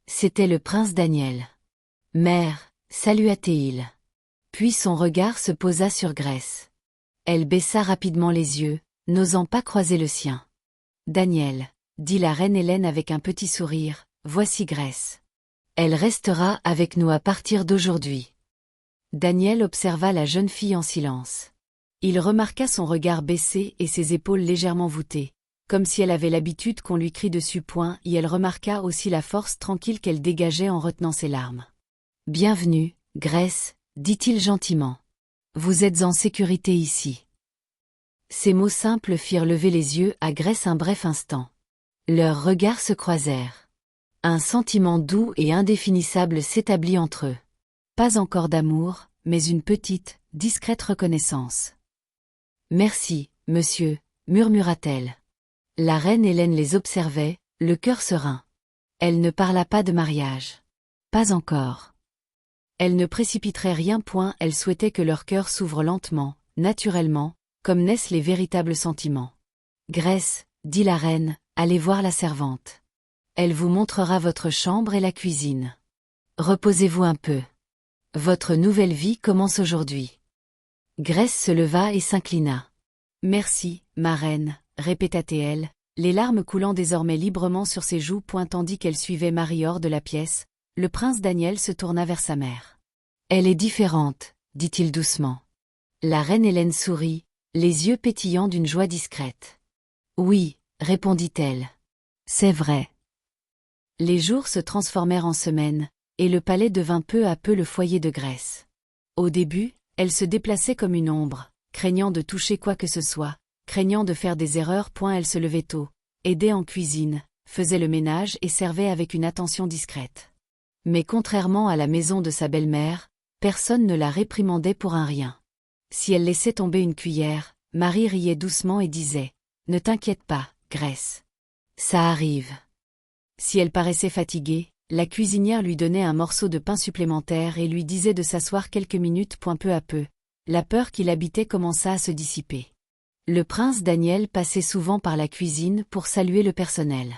C'était le prince Daniel. « Mère, » salua-t-il. Puis son regard se posa sur Grèce. Elle baissa rapidement les yeux, n'osant pas croiser le sien. « Daniel, » dit la reine Hélène avec un petit sourire, « voici Grèce. Elle restera avec nous à partir d'aujourd'hui. » Daniel observa la jeune fille en silence. Il remarqua son regard baissé et ses épaules légèrement voûtées, comme si elle avait l'habitude qu'on lui crie dessus point, et elle remarqua aussi la force tranquille qu'elle dégageait en retenant ses larmes. « Bienvenue, Grèce, » dit-il gentiment. « Vous êtes en sécurité ici. » Ces mots simples firent lever les yeux à Grèce un bref instant. Leurs regards se croisèrent. Un sentiment doux et indéfinissable s'établit entre eux. Pas encore d'amour, mais une petite, discrète reconnaissance. « Merci, monsieur, » murmura-t-elle. La reine Hélène les observait, le cœur serein. Elle ne parla pas de mariage. Pas encore. Elle ne précipiterait rien point, elle souhaitait que leur cœur s'ouvre lentement, naturellement, comme naissent les véritables sentiments. « Grèce, » dit la reine, « allez voir la servante. Elle vous montrera votre chambre et la cuisine. Reposez-vous un peu. Votre nouvelle vie commence aujourd'hui. » Grèce se leva et s'inclina. « Merci, ma reine, » répéta-t-elle, les larmes coulant désormais librement sur ses joues tandis qu'elle suivait Marie hors de la pièce. Le prince Daniel se tourna vers sa mère. « Elle est différente, » dit-il doucement. La reine Hélène sourit, les yeux pétillants d'une joie discrète. « Oui, » répondit-elle. « C'est vrai. » Les jours se transformèrent en semaines, et le palais devint peu à peu le foyer de Grèce. Au début, elle se déplaçait comme une ombre, craignant de toucher quoi que ce soit, craignant de faire des erreurs. Elle se levait tôt, aidait en cuisine, faisait le ménage et servait avec une attention discrète. Mais contrairement à la maison de sa belle-mère, personne ne la réprimandait pour un rien. Si elle laissait tomber une cuillère, Marie riait doucement et disait « Ne t'inquiète pas, Grèce. Ça arrive. » Si elle paraissait fatiguée, la cuisinière lui donnait un morceau de pain supplémentaire et lui disait de s'asseoir quelques minutes. Peu à peu, la peur qui l'habitait commença à se dissiper. Le prince Daniel passait souvent par la cuisine pour saluer le personnel.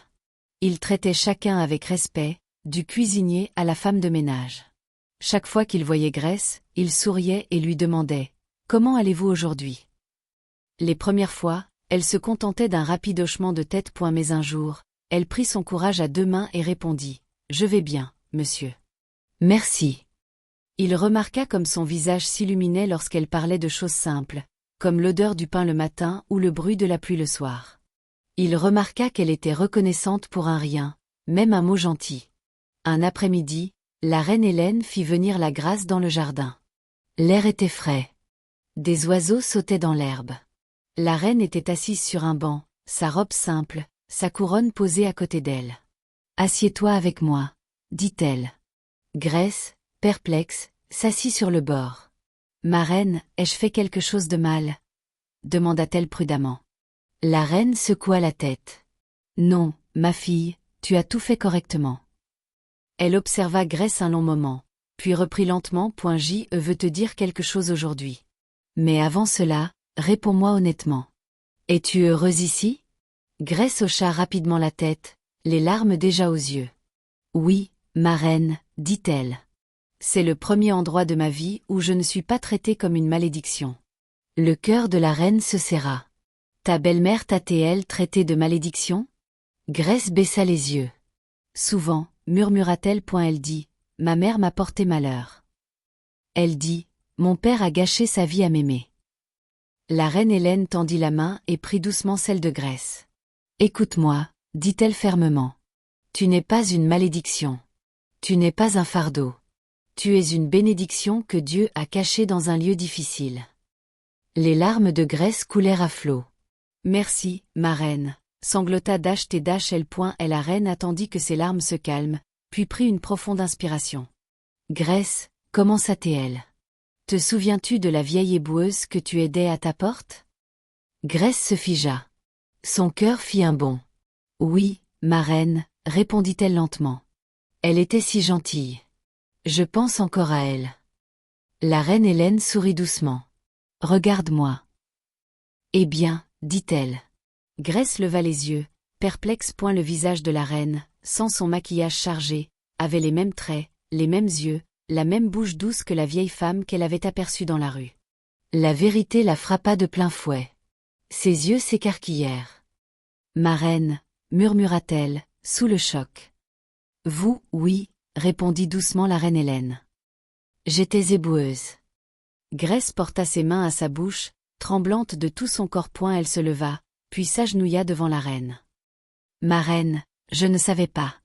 Il traitait chacun avec respect, du cuisinier à la femme de ménage. Chaque fois qu'il voyait Grèce, il souriait et lui demandait « Comment allez-vous aujourd'hui ?» Les premières fois, elle se contentait d'un rapide hochement de tête. Mais un jour, elle prit son courage à deux mains et répondit « Je vais bien, monsieur. » « Merci. » Il remarqua comme son visage s'illuminait lorsqu'elle parlait de choses simples, comme l'odeur du pain le matin ou le bruit de la pluie le soir. Il remarqua qu'elle était reconnaissante pour un rien, même un mot gentil. Un après-midi, la reine Hélène fit venir la Grâce dans le jardin. L'air était frais. Des oiseaux sautaient dans l'herbe. La reine était assise sur un banc, sa robe simple, sa couronne posée à côté d'elle. « Assieds-toi avec moi, » dit-elle. Grèce, perplexe, s'assit sur le bord. Ma reine, ai-je fait quelque chose de mal? Demanda-t-elle prudemment. La reine secoua la tête. Non, ma fille, tu as tout fait correctement. Elle observa Grèce un long moment, puis reprit lentement. Je veux te dire quelque chose aujourd'hui. Mais avant cela, réponds-moi honnêtement. Es-tu heureuse ici? Grèce hocha rapidement la tête, les larmes déjà aux yeux. Oui, ma reine, dit-elle. C'est le premier endroit de ma vie où je ne suis pas traitée comme une malédiction. Le cœur de la reine se serra. Ta belle-mère t'a-t-elle traité de malédiction? Grèce baissa les yeux. Souvent, murmura-t-elle. Elle dit, ma mère m'a porté malheur. Elle dit, mon père a gâché sa vie à m'aimer. La reine Hélène tendit la main et prit doucement celle de Grèce. Écoute-moi, dit-elle fermement. Tu n'es pas une malédiction. Tu n'es pas un fardeau. Tu es une bénédiction que Dieu a cachée dans un lieu difficile. Les larmes de Grèce coulèrent à flots. Merci, ma reine, sanglota et la reine attendit que ses larmes se calment, puis prit une profonde inspiration. Grèce, commença-t-elle. Te souviens-tu de la vieille éboueuse que tu aidais à ta porte? Grèce se figea. Son cœur fit un bond. Oui, ma reine, répondit-elle lentement. Elle était si gentille. Je pense encore à elle. La reine Hélène sourit doucement. Regarde-moi. Eh bien, dit-elle. Grèce leva les yeux, perplexe. Le visage de la reine, sans son maquillage chargé, avait les mêmes traits, les mêmes yeux, la même bouche douce que la vieille femme qu'elle avait aperçue dans la rue. La vérité la frappa de plein fouet. Ses yeux s'écarquillèrent. Ma reine, murmura-t-elle, sous le choc. Vous, oui, répondit doucement la reine Hélène. J'étais éboueuse. Grèce porta ses mains à sa bouche, tremblante de tout son corps. Elle se leva, puis s'agenouilla devant la reine. Ma reine, je ne savais pas.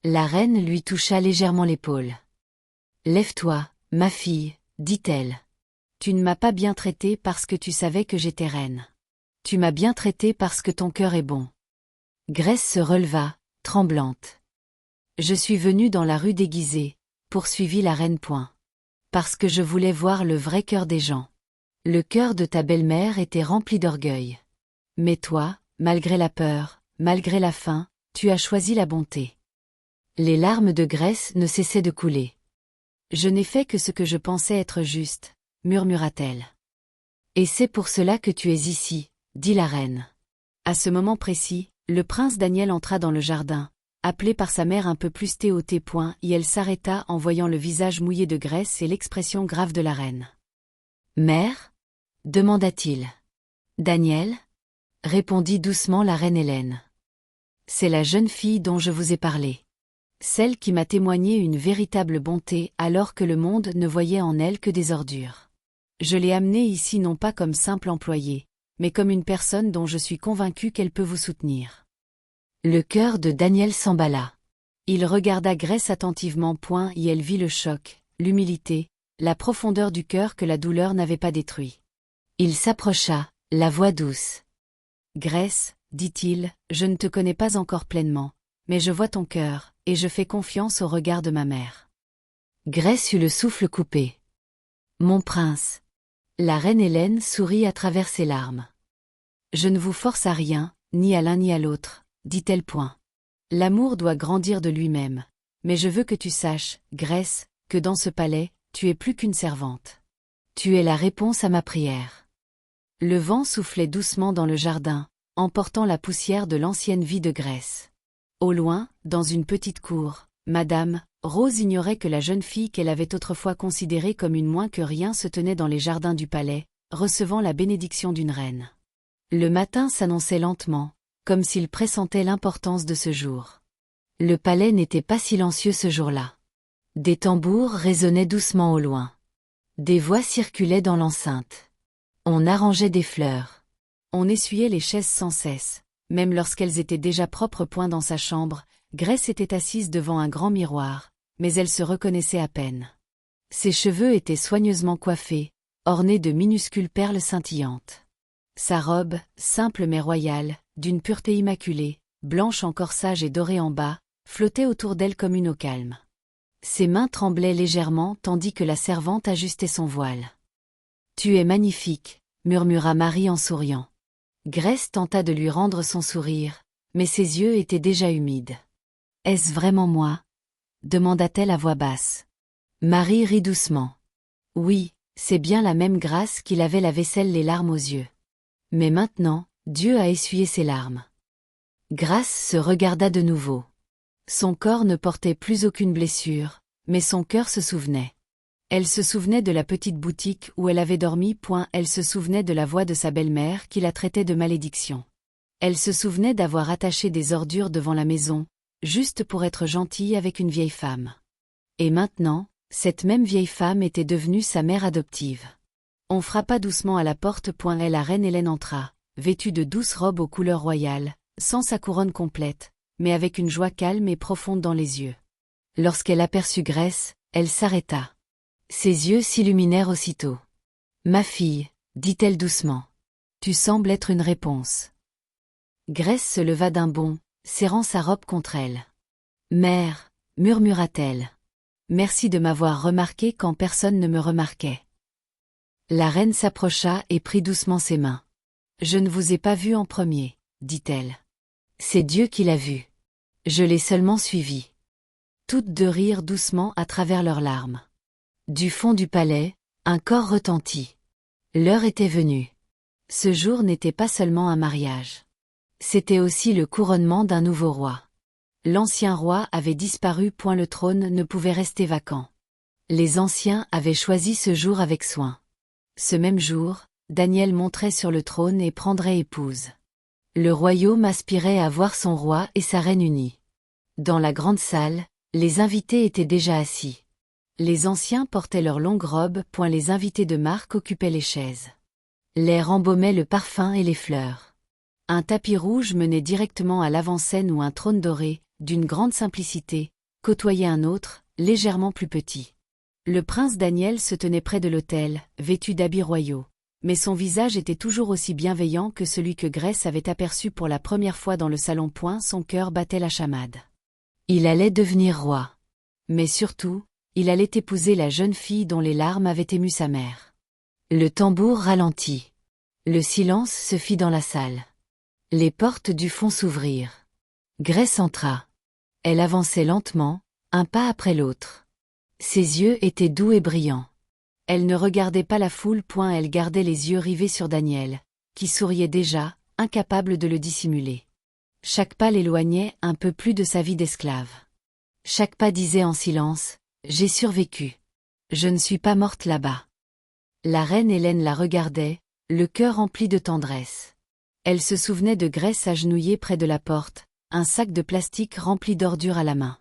La reine lui toucha légèrement l'épaule. Lève-toi, ma fille, dit-elle. Tu ne m'as pas bien traitée parce que tu savais que j'étais reine. Tu m'as bien traitée parce que ton cœur est bon. Grèce se releva, tremblante. Je suis venue dans la rue déguisée, poursuivit la reine. Parce que je voulais voir le vrai cœur des gens. Le cœur de ta belle-mère était rempli d'orgueil. Mais toi, malgré la peur, malgré la faim, tu as choisi la bonté. Les larmes de Grèce ne cessaient de couler. Je n'ai fait que ce que je pensais être juste, murmura-t-elle. Et c'est pour cela que tu es ici, dit la reine. À ce moment précis, le prince Daniel entra dans le jardin, appelé par sa mère un peu plus thé. Et elle s'arrêta en voyant le visage mouillé de Grèce et l'expression grave de la reine. Mère? Demanda-t-il. Daniel? Répondit doucement la reine Hélène. C'est la jeune fille dont je vous ai parlé. Celle qui m'a témoigné une véritable bonté alors que le monde ne voyait en elle que des ordures. Je l'ai amenée ici non pas comme simple employée, mais comme une personne dont je suis convaincue qu'elle peut vous soutenir. Le cœur de Daniel s'emballa. Il regarda Grèce attentivement. Et elle vit le choc, l'humilité, la profondeur du cœur que la douleur n'avait pas détruit. Il s'approcha, la voix douce. Grèce, dit-il, je ne te connais pas encore pleinement, mais je vois ton cœur, et je fais confiance au regard de ma mère. Grèce eut le souffle coupé. Mon prince. La reine Hélène sourit à travers ses larmes. Je ne vous force à rien, ni à l'un ni à l'autre, dit-elle. L'amour doit grandir de lui-même, mais je veux que tu saches, Grèce, que dans ce palais, tu es plus qu'une servante. Tu es la réponse à ma prière. Le vent soufflait doucement dans le jardin, emportant la poussière de l'ancienne vie de Grèce. Au loin, dans une petite cour, Madame Rose ignorait que la jeune fille qu'elle avait autrefois considérée comme une moins que rien se tenait dans les jardins du palais, recevant la bénédiction d'une reine. Le matin s'annonçait lentement, comme s'il pressentait l'importance de ce jour. Le palais n'était pas silencieux ce jour-là. Des tambours résonnaient doucement au loin. Des voix circulaient dans l'enceinte. On arrangeait des fleurs. On essuyait les chaises sans cesse, même lorsqu'elles étaient déjà propres. Dans sa chambre, Grèce était assise devant un grand miroir, mais elle se reconnaissait à peine. Ses cheveux étaient soigneusement coiffés, ornés de minuscules perles scintillantes. Sa robe, simple mais royale, d'une pureté immaculée, blanche en corsage et dorée en bas, flottait autour d'elle comme une eau calme. Ses mains tremblaient légèrement tandis que la servante ajustait son voile. « Tu es magnifique », murmura Marie en souriant. Grace tenta de lui rendre son sourire, mais ses yeux étaient déjà humides. « Est-ce vraiment moi ?» demanda-t-elle à voix basse. Marie rit doucement. Oui, c'est bien la même Grace qui lavait la vaisselle les larmes aux yeux. Mais maintenant, Dieu a essuyé ses larmes. Grace se regarda de nouveau. Son corps ne portait plus aucune blessure, mais son cœur se souvenait. Elle se souvenait de la petite boutique où elle avait dormi. Elle se souvenait de la voix de sa belle-mère qui la traitait de malédiction. Elle se souvenait d'avoir attaché des ordures devant la maison, juste pour être gentille avec une vieille femme. Et maintenant, cette même vieille femme était devenue sa mère adoptive. On frappa doucement à la porte. Et la reine Hélène entra, vêtue de douces robes aux couleurs royales, sans sa couronne complète, mais avec une joie calme et profonde dans les yeux. Lorsqu'elle aperçut Grace, elle s'arrêta. Ses yeux s'illuminèrent aussitôt. « Ma fille, » dit-elle doucement. « Tu sembles être une réponse. » Grace se leva d'un bond, serrant sa robe contre elle. « Mère, » murmura-t-elle. « Merci de m'avoir remarqué quand personne ne me remarquait. » La reine s'approcha et prit doucement ses mains. « Je ne vous ai pas vu en premier, » dit-elle. « C'est Dieu qui l'a vu. Je l'ai seulement suivi. » Toutes deux rirent doucement à travers leurs larmes. Du fond du palais, un cor retentit. L'heure était venue. Ce jour n'était pas seulement un mariage. C'était aussi le couronnement d'un nouveau roi. L'ancien roi avait disparu. Le trône ne pouvait rester vacant. Les anciens avaient choisi ce jour avec soin. Ce même jour, Daniel monterait sur le trône et prendrait épouse. Le royaume aspirait à voir son roi et sa reine unis. Dans la grande salle, les invités étaient déjà assis. Les anciens portaient leurs longues robes. Les invités de marque occupaient les chaises. L'air embaumait le parfum et les fleurs. Un tapis rouge menait directement à l'avant-scène où un trône doré, d'une grande simplicité, côtoyait un autre, légèrement plus petit. Le prince Daniel se tenait près de l'autel, vêtu d'habits royaux. Mais son visage était toujours aussi bienveillant que celui que Grace avait aperçu pour la première fois dans le salon. Son cœur battait la chamade. Il allait devenir roi. Mais surtout, il allait épouser la jeune fille dont les larmes avaient ému sa mère. Le tambour ralentit. Le silence se fit dans la salle. Les portes du fond s'ouvrirent. Grace entra. Elle avançait lentement, un pas après l'autre. Ses yeux étaient doux et brillants. Elle ne regardait pas la foule. Elle gardait les yeux rivés sur Daniel, qui souriait déjà, incapable de le dissimuler. Chaque pas l'éloignait un peu plus de sa vie d'esclave. Chaque pas disait en silence, « J'ai survécu. Je ne suis pas morte là-bas. » La reine Hélène la regardait, le cœur rempli de tendresse. Elle se souvenait de Grace agenouillée près de la porte, un sac de plastique rempli d'ordures à la main.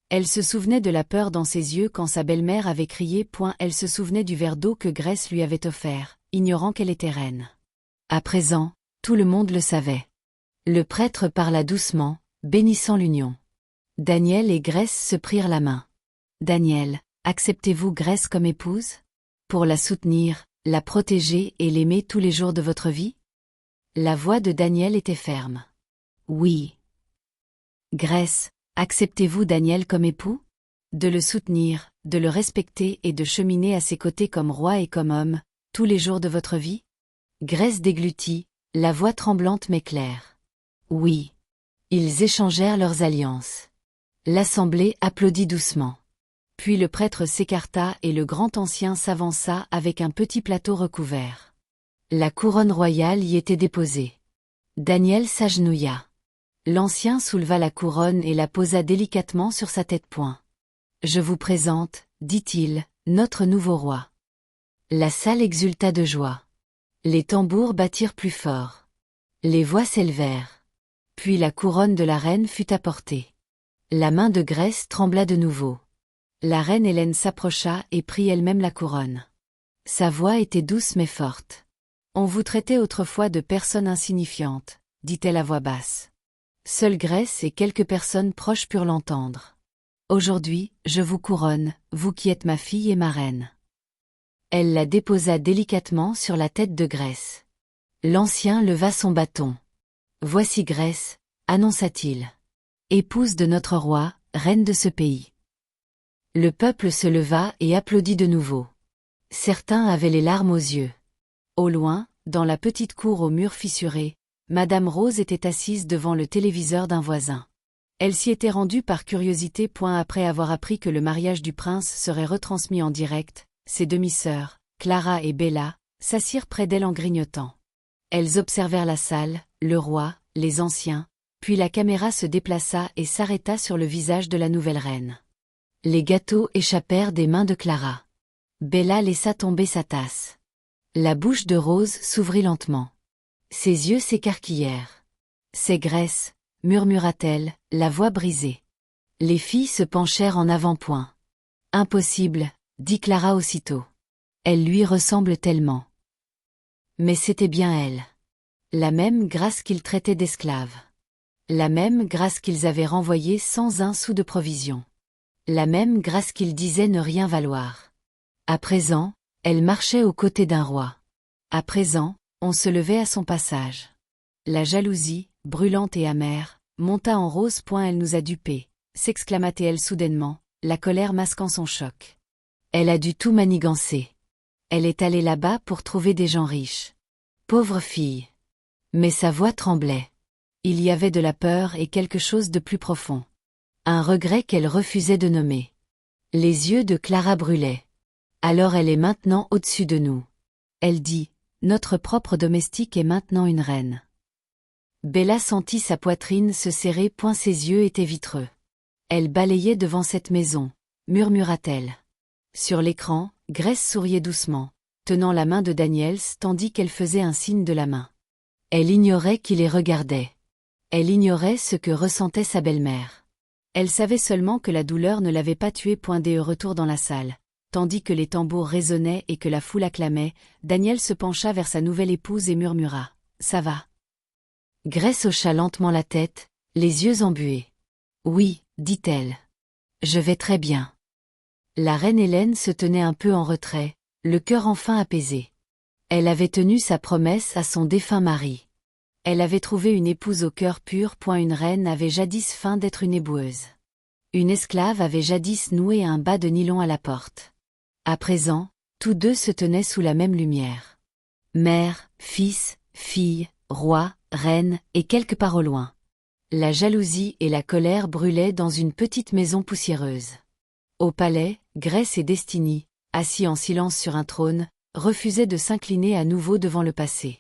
Elle se souvenait de la peur dans ses yeux quand sa belle-mère avait crié. Elle se souvenait du verre d'eau que Grace lui avait offert, ignorant qu'elle était reine. À présent, tout le monde le savait. Le prêtre parla doucement, bénissant l'union. Daniel et Grace se prirent la main. « Daniel, acceptez-vous Grace comme épouse ? Pour la soutenir, la protéger et l'aimer tous les jours de votre vie ?» La voix de Daniel était ferme. « Oui. » « Grace, acceptez-vous Daniel comme époux ? De le soutenir, de le respecter et de cheminer à ses côtés comme roi et comme homme, tous les jours de votre vie ? » Grace déglutit, la voix tremblante mais claire. « Oui. » Ils échangèrent leurs alliances. L'assemblée applaudit doucement. Puis le prêtre s'écarta et le grand ancien s'avança avec un petit plateau recouvert. La couronne royale y était déposée. Daniel s'agenouilla. L'ancien souleva la couronne et la posa délicatement sur sa tête. « Je vous présente, dit-il, notre nouveau roi. » La salle exulta de joie. Les tambours battirent plus fort. Les voix s'élevèrent. Puis la couronne de la reine fut apportée. La main de Grace trembla de nouveau. La reine Hélène s'approcha et prit elle-même la couronne. Sa voix était douce mais forte. « On vous traitait autrefois de personne insignifiante, » dit-elle à voix basse. Seule Grace et quelques personnes proches purent l'entendre. « Aujourd'hui, je vous couronne, vous qui êtes ma fille et ma reine. » Elle la déposa délicatement sur la tête de Grace. L'ancien leva son bâton. « Voici Grace, » annonça-t-il. « Épouse de notre roi, reine de ce pays. » Le peuple se leva et applaudit de nouveau. Certains avaient les larmes aux yeux. Au loin, dans la petite cour aux murs fissurés, Madame Rose était assise devant le téléviseur d'un voisin. Elle s'y était rendue par curiosité. Après avoir appris que le mariage du prince serait retransmis en direct, ses demi-sœurs, Clara et Bella, s'assirent près d'elle en grignotant. Elles observèrent la salle, le roi, les anciens, puis la caméra se déplaça et s'arrêta sur le visage de la nouvelle reine. Les gâteaux échappèrent des mains de Clara. Bella laissa tomber sa tasse. La bouche de Rose s'ouvrit lentement. Ses yeux s'écarquillèrent. « C'est Grèce », murmura-t-elle, la voix brisée. Les filles se penchèrent en avant-point. « Impossible », dit Clara aussitôt. « Elle lui ressemble tellement. » Mais c'était bien elle. La même Grâce qu'ils traitaient d'esclave. La même Grâce qu'ils avaient renvoyée sans un sou de provision. La même Grâce qu'ils disaient ne rien valoir. À présent, elle marchait aux côtés d'un roi. À présent, on se levait à son passage. La jalousie, brûlante et amère, monta en Rose. Elle nous a dupés, s'exclama-t-elle soudainement, la colère masquant son choc. Elle a dû tout manigancer. Elle est allée là-bas pour trouver des gens riches. Pauvre fille. Mais sa voix tremblait. Il y avait de la peur et quelque chose de plus profond. Un regret qu'elle refusait de nommer. Les yeux de Clara brûlaient. Alors elle est maintenant au-dessus de nous. Elle dit, notre propre domestique est maintenant une reine. Bella sentit sa poitrine se serrer. Ses yeux étaient vitreux. Elle balayait devant cette maison, murmura-t-elle. Sur l'écran, Grèce souriait doucement, tenant la main de Daniels tandis qu'elle faisait un signe de la main. Elle ignorait qui les regardait. Elle ignorait ce que ressentait sa belle-mère. Elle savait seulement que la douleur ne l'avait pas tuée. Dès le retour dans la salle, tandis que les tambours résonnaient et que la foule acclamait, Daniel se pencha vers sa nouvelle épouse et murmura « Ça va ?» Grèce hocha lentement la tête, les yeux embués. « Oui, dit-elle. Je vais très bien. » La reine Hélène se tenait un peu en retrait, le cœur enfin apaisé. Elle avait tenu sa promesse à son défunt mari. Elle avait trouvé une épouse au cœur pur. Une reine avait jadis feint d'être une éboueuse. Une esclave avait jadis noué un bas de nylon à la porte. À présent, tous deux se tenaient sous la même lumière. Mère, fils, fille, roi, reine, et quelque part au loin. La jalousie et la colère brûlaient dans une petite maison poussiéreuse. Au palais, Grèce et Destiny, assis en silence sur un trône, refusaient de s'incliner à nouveau devant le passé.